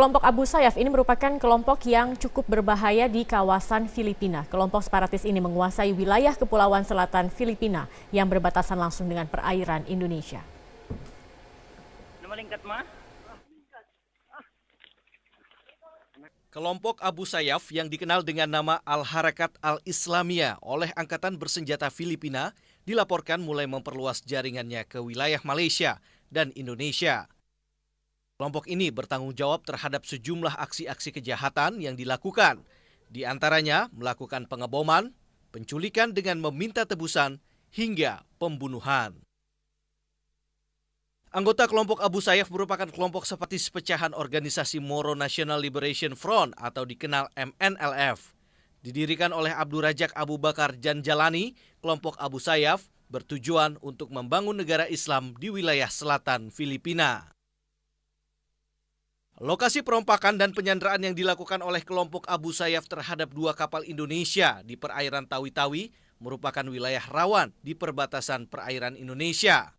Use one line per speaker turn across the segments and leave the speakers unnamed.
Kelompok Abu Sayyaf ini merupakan kelompok yang cukup berbahaya di kawasan Filipina. Kelompok separatis ini menguasai wilayah Kepulauan Selatan Filipina yang berbatasan langsung dengan perairan Indonesia.
Kelompok Abu Sayyaf yang dikenal dengan nama Al-Harakat Al-Islamiyah oleh Angkatan Bersenjata Filipina dilaporkan mulai memperluas jaringannya ke wilayah Malaysia dan Indonesia. Kelompok ini bertanggung jawab terhadap sejumlah aksi-aksi kejahatan yang dilakukan, di antaranya melakukan pengeboman, penculikan dengan meminta tebusan, hingga pembunuhan. Anggota kelompok Abu Sayyaf merupakan kelompok separatis pecahan organisasi Moro National Liberation Front atau dikenal MNLF. Didirikan oleh Abdul Rajak Abu Bakar Janjalani, kelompok Abu Sayyaf bertujuan untuk membangun negara Islam di wilayah selatan Filipina. Lokasi perompakan dan penyanderaan yang dilakukan oleh kelompok Abu Sayyaf terhadap 2 kapal Indonesia di perairan Tawi-Tawi merupakan wilayah rawan di perbatasan perairan Indonesia.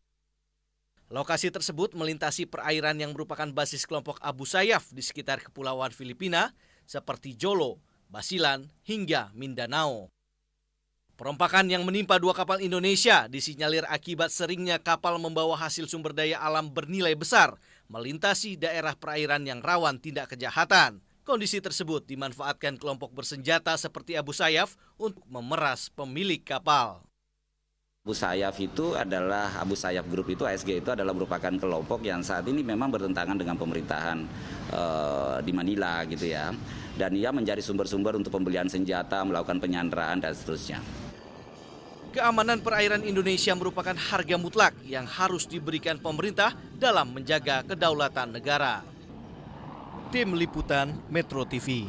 Lokasi tersebut melintasi perairan yang merupakan basis kelompok Abu Sayyaf di sekitar kepulauan Filipina seperti Jolo, Basilan, hingga Mindanao. Perompakan yang menimpa 2 kapal Indonesia disinyalir akibat seringnya kapal membawa hasil sumber daya alam bernilai besar melintasi daerah perairan yang rawan tindak kejahatan. Kondisi tersebut dimanfaatkan kelompok bersenjata seperti Abu Sayyaf untuk memeras pemilik kapal.
Abu Sayyaf Abu Sayyaf Group itu, ASG itu adalah merupakan kelompok yang saat ini memang bertentangan dengan pemerintahan di Manila gitu ya. Dan ia mencari sumber-sumber untuk pembelian senjata, melakukan penyanderaan dan seterusnya.
Keamanan perairan Indonesia merupakan harga mutlak yang harus diberikan pemerintah dalam menjaga kedaulatan negara. Tim Liputan Metro TV.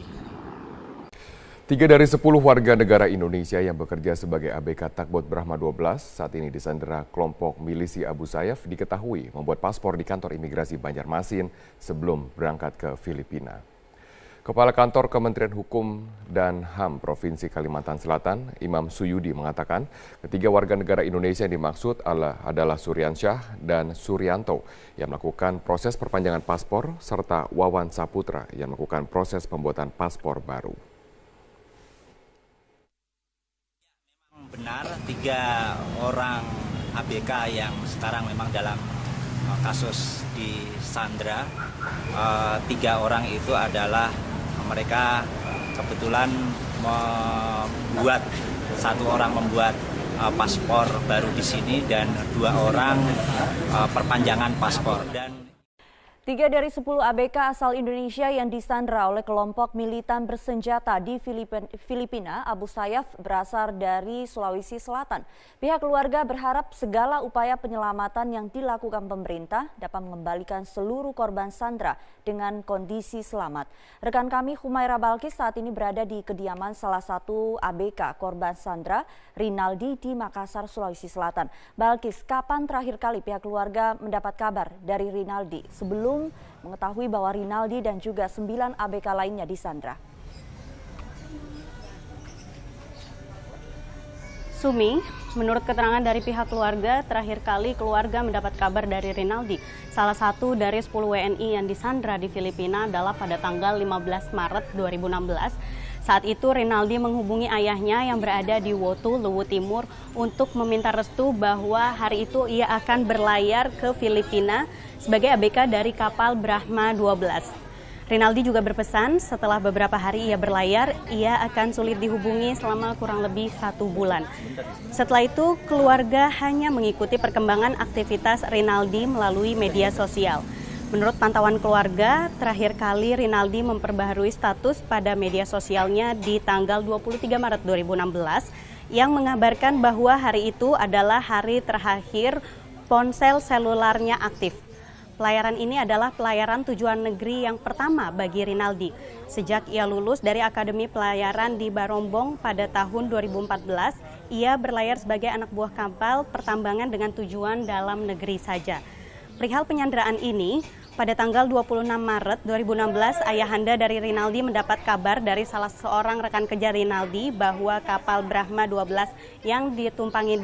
3 dari 10 warga negara Indonesia yang bekerja sebagai ABK Tugboat Brahma 12 saat ini disandera kelompok milisi Abu Sayyaf diketahui membuat paspor di kantor imigrasi Banjarmasin sebelum berangkat ke Filipina. Kepala Kantor Kementerian Hukum dan HAM Provinsi Kalimantan Selatan, Imam Suyudi mengatakan ketiga warga negara Indonesia yang dimaksud adalah Suryansyah dan Suryanto yang melakukan proses perpanjangan paspor serta Wawan Saputra yang melakukan proses pembuatan paspor baru.
Benar, 3 orang ABK yang sekarang memang dalam kasus di Sandra, 3 orang itu adalah mereka kebetulan satu orang membuat paspor baru di sini dan 2 orang perpanjangan paspor. Dan
3 dari 10 ABK asal Indonesia yang disandra oleh kelompok militan bersenjata di Filipina, Abu Sayyaf berasal dari Sulawesi Selatan. Pihak keluarga berharap segala upaya penyelamatan yang dilakukan pemerintah dapat mengembalikan seluruh korban sandra dengan kondisi selamat. Rekan kami Humaira Balkis saat ini berada di kediaman salah satu ABK korban sandra, Rinaldi di Makassar, Sulawesi Selatan. Balkis, kapan terakhir kali pihak keluarga mendapat kabar dari Rinaldi sebelum mengetahui bahwa Rinaldi dan juga 9 ABK lainnya disandra?
Sumi, menurut keterangan dari pihak keluarga, terakhir kali keluarga mendapat kabar dari Rinaldi, salah satu dari 10 WNI yang disandra di Filipina adalah pada tanggal 15 Maret 2016. Saat itu Rinaldi menghubungi ayahnya yang berada di Wotu, Luwu Timur untuk meminta restu bahwa hari itu ia akan berlayar ke Filipina sebagai ABK dari kapal Brahma 12. Rinaldi juga berpesan setelah beberapa hari ia berlayar, ia akan sulit dihubungi selama kurang lebih 1 bulan. Setelah itu, keluarga hanya mengikuti perkembangan aktivitas Rinaldi melalui media sosial. Menurut pantauan keluarga, terakhir kali Rinaldi memperbaharui status pada media sosialnya di tanggal 23 Maret 2016 yang mengabarkan bahwa hari itu adalah hari terakhir ponsel selularnya aktif. Pelayaran ini adalah pelayaran tujuan negeri yang pertama bagi Rinaldi. Sejak ia lulus dari Akademi Pelayaran di Barombong pada tahun 2014, ia berlayar sebagai anak buah kapal pertambangan dengan tujuan dalam negeri saja. Perihal penyanderaan ini, pada tanggal 26 Maret 2016, ayahanda dari Rinaldi mendapat kabar dari salah seorang rekan kerja Rinaldi bahwa kapal Brahma 12 yang ditumpangi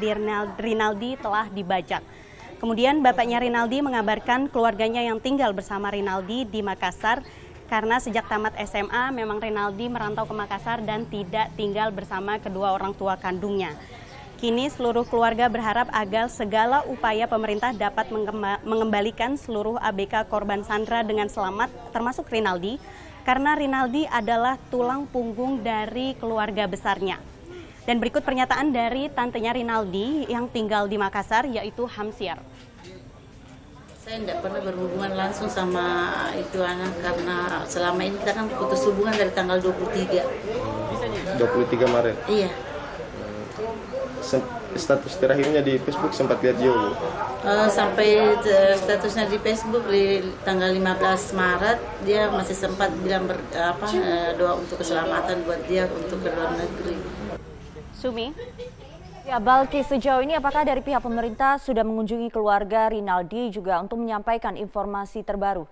Rinaldi telah dibajak. Kemudian bapaknya Rinaldi mengabarkan keluarganya yang tinggal bersama Rinaldi di Makassar karena sejak tamat SMA memang Rinaldi merantau ke Makassar dan tidak tinggal bersama kedua orang tua kandungnya. Kini seluruh keluarga berharap agar segala upaya pemerintah dapat mengembalikan seluruh ABK korban Sandra dengan selamat, termasuk Rinaldi, karena Rinaldi adalah tulang punggung dari keluarga besarnya. Dan berikut pernyataan dari tantenya Rinaldi yang tinggal di Makassar, yaitu Hamsiar.
Saya tidak pernah berhubungan langsung sama itu anak karena selama ini kita kan putus hubungan dari tanggal 23.
23 Maret?
Iya.
Status terakhirnya di Facebook sempat lihat juga?
Sampai statusnya di Facebook di tanggal 15 Maret dia masih sempat bilang doa untuk keselamatan buat dia untuk ke luar negeri.
Sumi.
Ya, Balki, sejauh ini apakah dari pihak pemerintah sudah mengunjungi keluarga Rinaldi juga untuk menyampaikan informasi terbaru?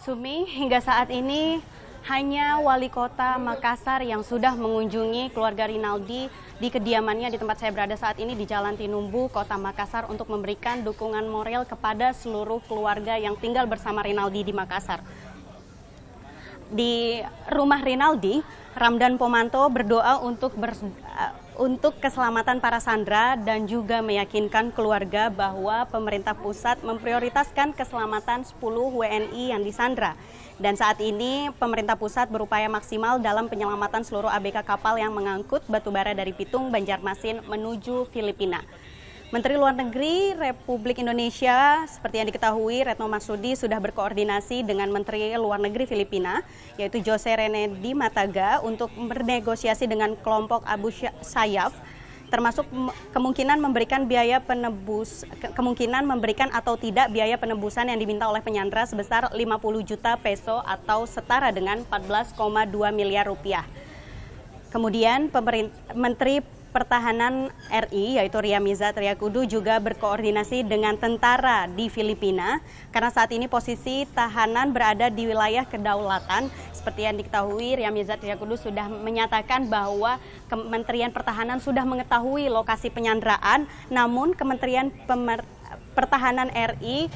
Sumi, hingga saat ini hanya Wali Kota Makassar yang sudah mengunjungi keluarga Rinaldi di kediamannya di tempat saya berada saat ini di Jalan Tinumbu, Kota Makassar untuk memberikan dukungan moral kepada seluruh keluarga yang tinggal bersama Rinaldi di Makassar. Di rumah Rinaldi, Ramdan Pomanto berdoa untuk keselamatan para sandera dan juga meyakinkan keluarga bahwa pemerintah pusat memprioritaskan keselamatan 10 WNI yang disandra. Dan saat ini pemerintah pusat berupaya maksimal dalam penyelamatan seluruh ABK kapal yang mengangkut batubara dari Pitung, Banjarmasin menuju Filipina. Menteri Luar Negeri Republik Indonesia, seperti yang diketahui, Retno Marsudi sudah berkoordinasi dengan Menteri Luar Negeri Filipina, yaitu Jose Rene Di Mataga, untuk bernegosiasi dengan kelompok Abu Sayyaf, termasuk kemungkinan memberikan atau tidak biaya penebusan yang diminta oleh penyandra sebesar 50 juta peso atau setara dengan 14,2 miliar rupiah. Kemudian Menteri Pertahanan RI yaitu Ria Mizat Triakudu juga berkoordinasi dengan tentara di Filipina karena saat ini posisi tahanan berada di wilayah kedaulatan. Seperti yang diketahui, Ria Mizat Triakudu sudah menyatakan bahwa Kementerian Pertahanan sudah mengetahui lokasi penyanderaan, namun Kementerian Pertahanan RI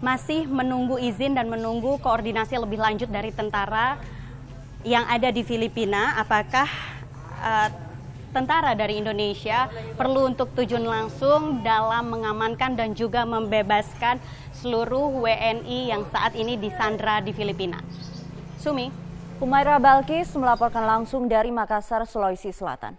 masih menunggu izin dan menunggu koordinasi lebih lanjut dari tentara yang ada di Filipina. Apakah tentara dari Indonesia perlu untuk terjun langsung dalam mengamankan dan juga membebaskan seluruh WNI yang saat ini disandra di Filipina. Sumi.
Humaira Balkis melaporkan langsung dari Makassar, Sulawesi Selatan.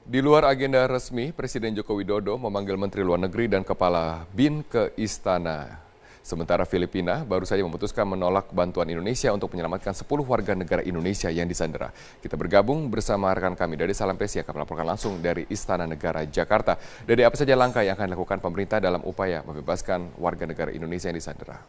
Di luar agenda resmi, Presiden Joko Widodo memanggil Menteri Luar Negeri dan Kepala BIN ke Istana. Sementara Filipina baru saja memutuskan menolak bantuan Indonesia untuk menyelamatkan 10 warga negara Indonesia yang disandera. Kita bergabung bersama rekan kami dari Salampesi akan melaporkan langsung dari Istana Negara Jakarta. Dari apa saja langkah yang akan dilakukan pemerintah dalam upaya membebaskan warga negara Indonesia yang disandera?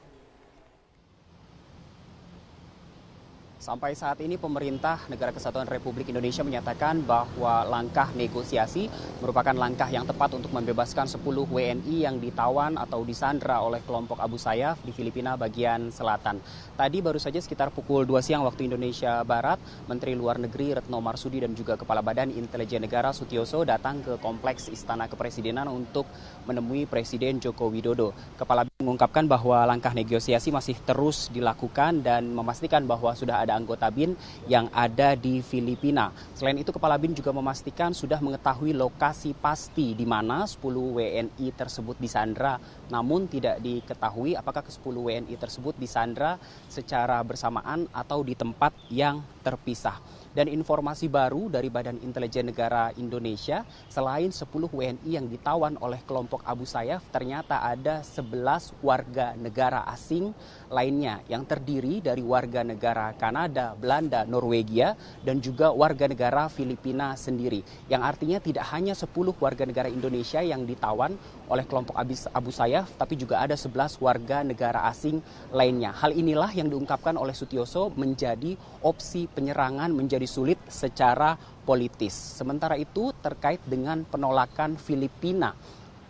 Sampai saat ini pemerintah Negara Kesatuan Republik Indonesia menyatakan bahwa langkah negosiasi merupakan langkah yang tepat untuk membebaskan 10 WNI yang ditawan atau disandra oleh kelompok Abu Sayyaf di Filipina bagian selatan. Tadi baru saja sekitar pukul 2 siang waktu Indonesia Barat, Menteri Luar Negeri Retno Marsudi dan juga Kepala Badan Intelijen Negara Sutioso datang ke Kompleks Istana Kepresidenan untuk menemui Presiden Joko Widodo. Kepala BIN mengungkapkan bahwa langkah negosiasi masih terus dilakukan dan memastikan bahwa sudah ada anggota BIN yang ada di Filipina. Selain itu, Kepala BIN juga memastikan sudah mengetahui lokasi pasti di mana 10 WNI tersebut disandra, namun tidak diketahui apakah ke-10 WNI tersebut disandra secara bersamaan atau di tempat yang terpisah. Dan informasi baru dari Badan Intelijen Negara Indonesia, selain 10 WNI yang ditawan oleh kelompok Abu Sayyaf, ternyata ada 11 warga negara asing lainnya yang terdiri dari warga negara Kanada, Belanda, Norwegia, dan juga warga negara Filipina sendiri. Yang artinya tidak hanya 10 warga negara Indonesia yang ditawan oleh kelompok Abu Sayyaf, tapi juga ada 11 warga negara asing lainnya. Hal inilah yang diungkapkan oleh Sutioso menjadi opsi penyerangan menjadi sulit secara politis. Sementara itu terkait dengan penolakan Filipina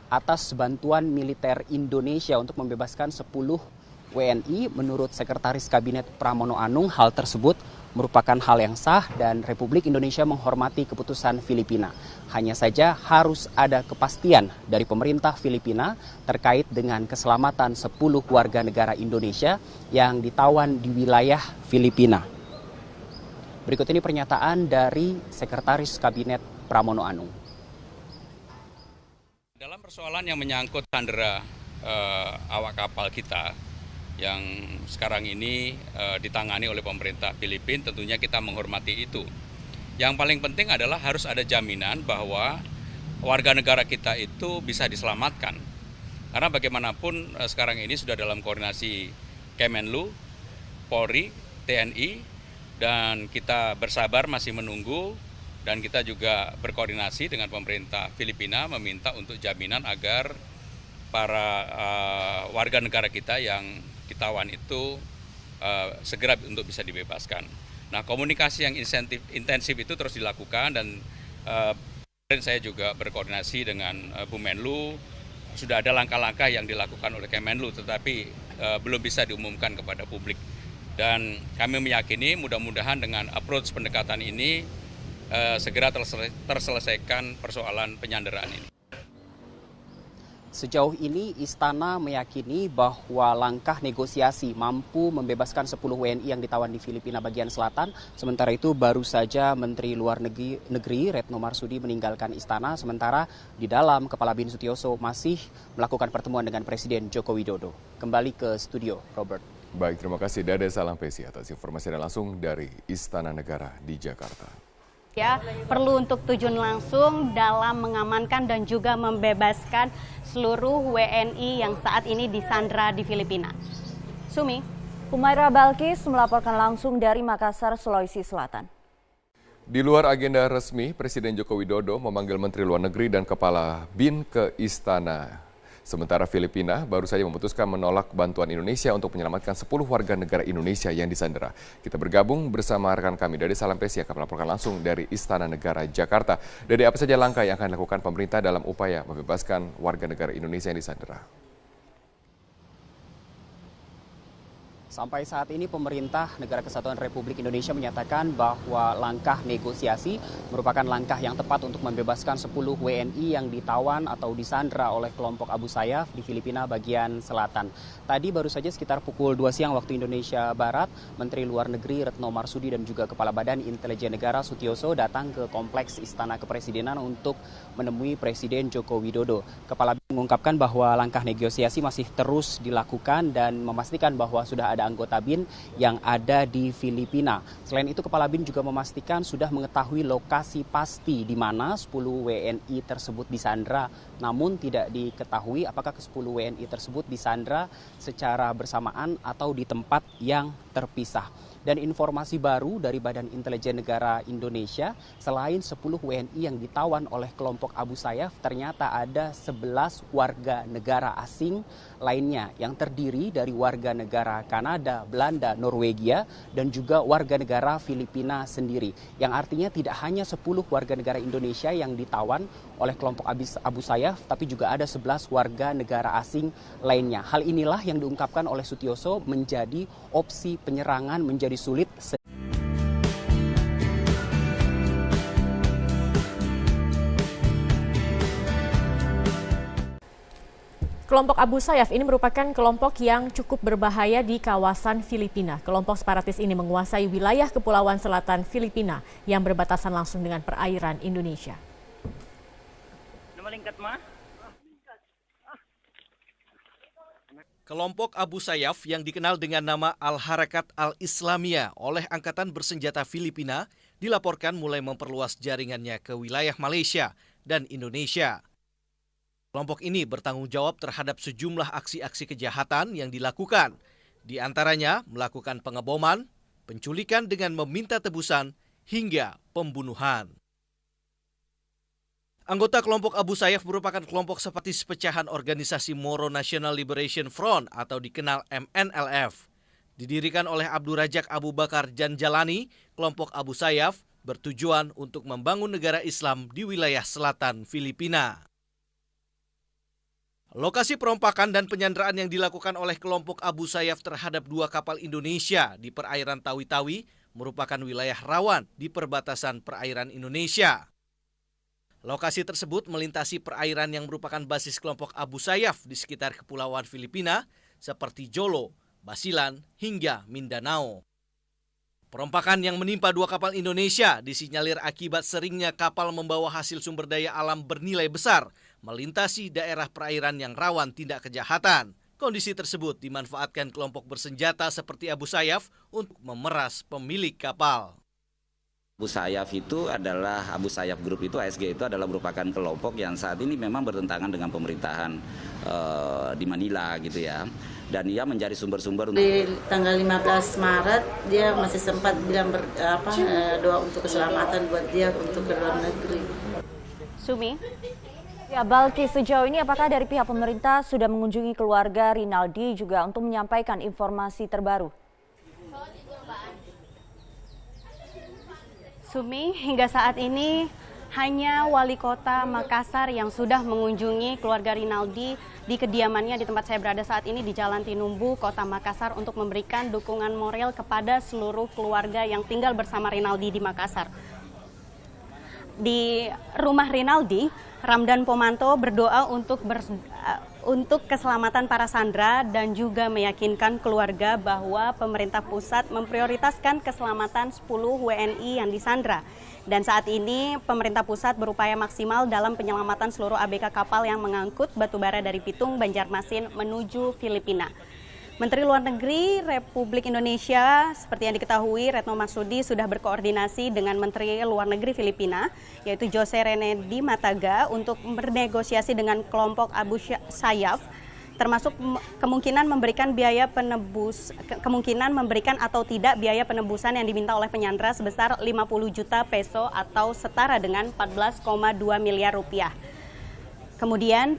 atas bantuan militer Indonesia untuk membebaskan 10 WNI, menurut Sekretaris Kabinet Pramono Anung, hal tersebut merupakan hal yang sah dan Republik Indonesia menghormati keputusan Filipina. Hanya saja harus ada kepastian dari pemerintah Filipina terkait dengan keselamatan 10 warga negara Indonesia yang ditawan di wilayah Filipina. Berikut ini pernyataan dari Sekretaris Kabinet Pramono Anung.
Dalam persoalan yang menyangkut sandera awak kapal kita yang sekarang ini ditangani oleh pemerintah Filipina, tentunya kita menghormati itu. Yang paling penting adalah harus ada jaminan bahwa warga negara kita itu bisa diselamatkan. Karena bagaimanapun sekarang ini sudah dalam koordinasi Kemenlu, Polri, TNI, dan kita bersabar masih menunggu, dan kita juga berkoordinasi dengan pemerintah Filipina meminta untuk jaminan agar para warga negara kita yang ditawan itu segera untuk bisa dibebaskan. Nah, komunikasi yang intensif itu terus dilakukan, dan saya juga berkoordinasi dengan Bu Menlu. Sudah ada langkah-langkah yang dilakukan oleh Kemenlu, tetapi belum bisa diumumkan kepada publik. Dan kami meyakini mudah-mudahan dengan approach pendekatan ini segera terselesaikan persoalan penyanderaan ini.
Sejauh ini Istana meyakini bahwa langkah negosiasi mampu membebaskan 10 WNI yang ditawan di Filipina bagian selatan. Sementara itu baru saja Menteri Luar Negeri Retno Marsudi meninggalkan Istana. Sementara di dalam Kepala BIN Sutioso masih melakukan pertemuan dengan Presiden Joko Widodo. Kembali ke studio, Robert.
Baik, terima kasih Dade Salampesi atas informasi langsung dari Istana Negara di Jakarta.
Ya, perlu untuk tujuan langsung dalam mengamankan dan juga membebaskan seluruh WNI yang saat ini disandra di Filipina. Sumi.
Humaira Balkis melaporkan langsung dari Makassar, Sulawesi Selatan.
Di luar agenda resmi, Presiden Joko Widodo memanggil Menteri Luar Negeri dan Kepala BIN ke Istana. Sementara Filipina baru saja memutuskan menolak bantuan Indonesia untuk menyelamatkan 10 warga negara Indonesia yang disandera. Kita bergabung bersama rekan kami Dade Salampesi akan melaporkan langsung dari Istana Negara Jakarta. Dade, apa saja langkah yang akan dilakukan pemerintah dalam upaya membebaskan warga negara Indonesia yang disandera?
Sampai saat ini pemerintah Negara Kesatuan Republik Indonesia menyatakan bahwa langkah negosiasi merupakan langkah yang tepat untuk membebaskan 10 WNI yang ditawan atau disandra oleh kelompok Abu Sayyaf di Filipina bagian selatan. Tadi baru saja sekitar pukul 2 siang waktu Indonesia Barat, Menteri Luar Negeri Retno Marsudi dan juga Kepala Badan Intelijen Negara Sutioso datang ke Kompleks Istana Kepresidenan untuk menemui Presiden Joko Widodo. Kepala BIN mengungkapkan bahwa langkah negosiasi masih terus dilakukan dan memastikan bahwa sudah ada anggota BIN yang ada di Filipina. Selain itu, Kepala BIN juga memastikan sudah mengetahui lokasi pasti di mana 10 WNI tersebut disandra, namun tidak diketahui apakah ke-10 WNI tersebut disandra secara bersamaan atau di tempat yang terpisah. Dan informasi baru dari Badan Intelijen Negara Indonesia, selain 10 WNI yang ditawan oleh kelompok Abu Sayyaf, ternyata ada 11 warga negara asing lainnya yang terdiri dari warga negara Kanada, Belanda, Norwegia, dan juga warga negara Filipina sendiri. Yang artinya tidak hanya 10 warga negara Indonesia yang ditawan oleh kelompok Abu Sayyaf, tapi juga ada 11 warga negara asing lainnya. Hal inilah yang diungkapkan oleh Sutioso menjadi opsi penyerangan menjadi sulit.
Kelompok Abu Sayyaf ini merupakan kelompok yang cukup berbahaya di kawasan Filipina. Kelompok separatis ini menguasai wilayah Kepulauan Selatan Filipina yang berbatasan langsung dengan perairan Indonesia.
Kelompok Abu Sayyaf yang dikenal dengan nama Al-Harakat Al-Islamiyah oleh Angkatan Bersenjata Filipina dilaporkan mulai memperluas jaringannya ke wilayah Malaysia dan Indonesia. Kelompok ini bertanggung jawab terhadap sejumlah aksi-aksi kejahatan yang dilakukan, di antaranya melakukan pengeboman, penculikan dengan meminta tebusan, hingga pembunuhan. Anggota kelompok Abu Sayyaf merupakan kelompok separatis pecahan organisasi Moro National Liberation Front atau dikenal MNLF. Didirikan oleh Abdul Rajak Abu Bakar Janjalani, kelompok Abu Sayyaf bertujuan untuk membangun negara Islam di wilayah selatan Filipina. Lokasi perompakan dan penyanderaan yang dilakukan oleh kelompok Abu Sayyaf terhadap 2 kapal Indonesia di perairan Tawi-Tawi merupakan wilayah rawan di perbatasan perairan Indonesia. Lokasi tersebut melintasi perairan yang merupakan basis kelompok Abu Sayyaf di sekitar kepulauan Filipina seperti Jolo, Basilan, hingga Mindanao. Perompakan yang menimpa dua kapal Indonesia disinyalir akibat seringnya kapal membawa hasil sumber daya alam bernilai besar melintasi daerah perairan yang rawan tindak kejahatan. Kondisi tersebut dimanfaatkan kelompok bersenjata seperti Abu Sayyaf untuk memeras pemilik kapal.
Abu Sayyaf itu adalah, Abu Sayyaf Group itu, ASG itu adalah merupakan kelompok yang saat ini memang bertentangan dengan pemerintahan di Manila gitu ya. Dan ia mencari sumber-sumber.
Di tanggal 15 Maret dia masih sempat bilang doa untuk keselamatan buat dia untuk ke luar negeri.
Sumi.
Ya, Balki, sejauh ini apakah dari pihak pemerintah sudah mengunjungi keluarga Rinaldi juga untuk menyampaikan informasi terbaru?
Sumi, hingga saat ini hanya Wali Kota Makassar yang sudah mengunjungi keluarga Rinaldi di kediamannya di tempat saya berada saat ini di Jalan Tinumbu, Kota Makassar untuk memberikan dukungan moral kepada seluruh keluarga yang tinggal bersama Rinaldi di Makassar. Di rumah Rinaldi, Ramdan Pomanto berdoa untuk keselamatan para sandera dan juga meyakinkan keluarga bahwa pemerintah pusat memprioritaskan keselamatan 10 WNI yang disandra. Dan saat ini pemerintah pusat berupaya maksimal dalam penyelamatan seluruh ABK kapal yang mengangkut batubara dari Pitung, Banjarmasin menuju Filipina. Menteri Luar Negeri Republik Indonesia seperti yang diketahui Retno Marsudi sudah berkoordinasi dengan Menteri Luar Negeri Filipina yaitu Jose Rene Di Mataga untuk bernegosiasi dengan kelompok Abu Sayyaf termasuk kemungkinan memberikan atau tidak biaya penebusan yang diminta oleh penyandra sebesar 50 juta peso atau setara dengan 14,2 miliar rupiah. Kemudian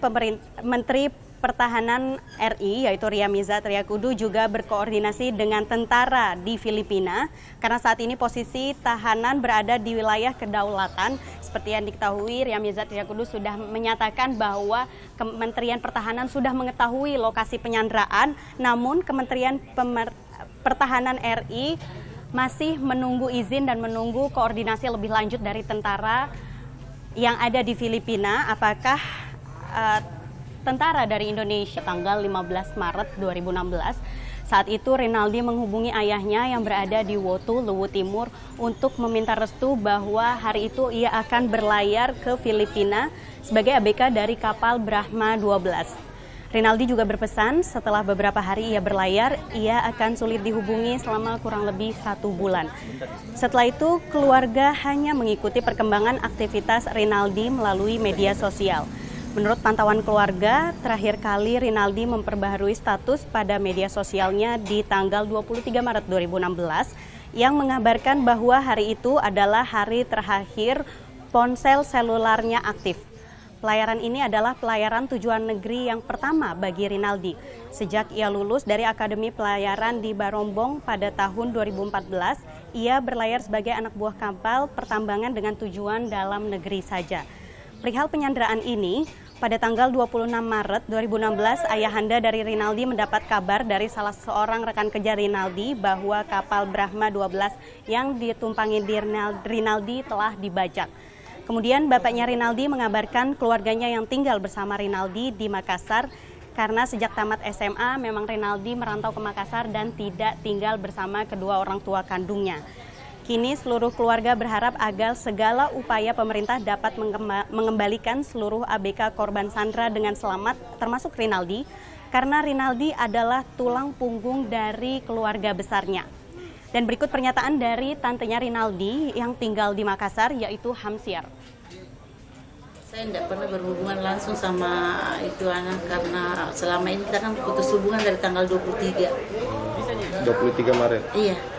Menteri Pertahanan RI yaitu Ryamizat Triakudu juga berkoordinasi dengan tentara di Filipina karena saat ini posisi tahanan berada di wilayah kedaulatan. Seperti yang diketahui, Ryamizat Triakudu sudah menyatakan bahwa Kementerian Pertahanan sudah mengetahui lokasi penyanderaan, namun Kementerian Pertahanan RI masih menunggu izin dan menunggu koordinasi lebih lanjut dari tentara yang ada di Filipina. Apakah tentara dari Indonesia tanggal 15 Maret 2016. Saat itu Rinaldi menghubungi ayahnya yang berada di Wotu, Luwu Timur untuk meminta restu bahwa hari itu ia akan berlayar ke Filipina sebagai ABK dari kapal Brahma 12. Rinaldi juga berpesan setelah beberapa hari ia berlayar, ia akan sulit dihubungi selama kurang lebih 1 bulan. Setelah itu, keluarga hanya mengikuti perkembangan aktivitas Rinaldi melalui media sosial. Menurut pantauan keluarga, terakhir kali Rinaldi memperbaharui status pada media sosialnya di tanggal 23 Maret 2016 yang mengabarkan bahwa hari itu adalah hari terakhir ponsel selularnya aktif. Pelayaran ini adalah pelayaran tujuan negeri yang pertama bagi Rinaldi. Sejak ia lulus dari Akademi Pelayaran di Barombong pada tahun 2014, ia berlayar sebagai anak buah kapal pertambangan dengan tujuan dalam negeri saja. Perihal penyanderaan ini, pada tanggal 26 Maret 2016, ayahanda dari Rinaldi mendapat kabar dari salah seorang rekan kerja Rinaldi bahwa kapal Brahma 12 yang ditumpangi Rinaldi telah dibajak. Kemudian bapaknya Rinaldi mengabarkan keluarganya yang tinggal bersama Rinaldi di Makassar karena sejak tamat SMA memang Rinaldi merantau ke Makassar dan tidak tinggal bersama kedua orang tua kandungnya. Kini seluruh keluarga berharap agar segala upaya pemerintah dapat mengembalikan seluruh ABK korban sandera dengan selamat, termasuk Rinaldi, karena Rinaldi adalah tulang punggung dari keluarga besarnya. Dan berikut pernyataan dari tantenya Rinaldi yang tinggal di Makassar, yaitu Hamsiar.
Saya tidak pernah berhubungan langsung sama itu anak karena selama ini kita kan putus hubungan dari tanggal 23
Maret.
Iya.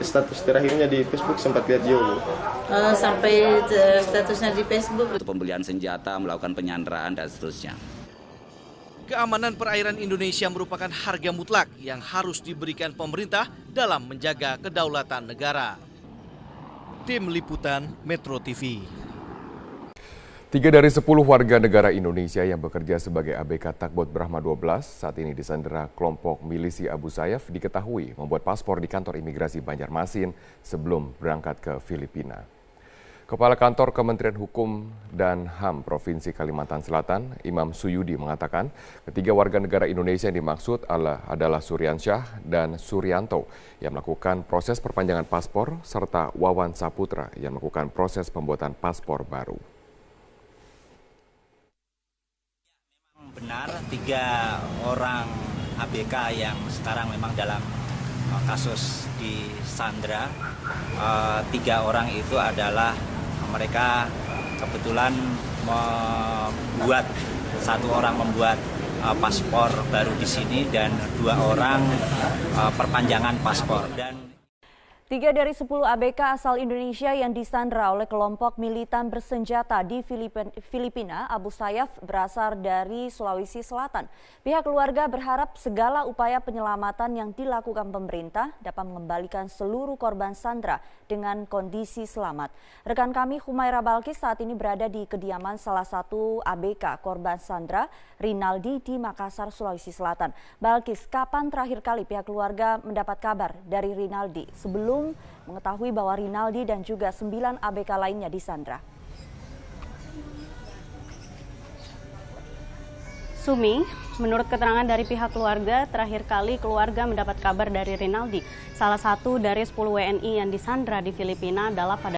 Status terakhirnya di Facebook sempat lihat juga.
Sampai statusnya di Facebook.
Untuk pembelian senjata, melakukan penyanderaan dan seterusnya.
Keamanan perairan Indonesia merupakan harga mutlak yang harus diberikan pemerintah dalam menjaga kedaulatan negara. Tim Liputan Metro TV.
3 dari 10 warga negara Indonesia yang bekerja sebagai ABK Takbot Brahma 12 saat ini disandera kelompok milisi Abu Sayyaf diketahui membuat paspor di kantor imigrasi Banjarmasin sebelum berangkat ke Filipina. Kepala Kantor Kementerian Hukum dan HAM Provinsi Kalimantan Selatan, Imam Suyudi mengatakan ketiga warga negara Indonesia yang dimaksud adalah Suryansyah dan Suryanto yang melakukan proses perpanjangan paspor serta Wawan Saputra yang melakukan proses pembuatan paspor baru.
Benar, 3 orang ABK yang sekarang memang dalam kasus di Sandra, 3 orang itu adalah mereka kebetulan membuat, 1 orang membuat paspor baru di sini dan 2 orang perpanjangan paspor. Dan
3 dari 10 ABK asal Indonesia yang disandra oleh kelompok militan bersenjata di Filipina, Abu Sayyaf, berasal dari Sulawesi Selatan. Pihak keluarga berharap segala upaya penyelamatan yang dilakukan pemerintah dapat mengembalikan seluruh korban sandra dengan kondisi selamat. Rekan kami Humaira Balkis saat ini berada di kediaman salah satu ABK korban sandra, Rinaldi, di Makassar, Sulawesi Selatan. Balkis, kapan terakhir kali pihak keluarga mendapat kabar dari Rinaldi sebelum mengetahui bahwa Rinaldi dan juga 9 ABK lainnya disandra?
Sumi, menurut keterangan dari pihak keluarga, terakhir kali keluarga mendapat kabar dari Rinaldi, salah satu dari 10 WNI yang disandra di Filipina adalah pada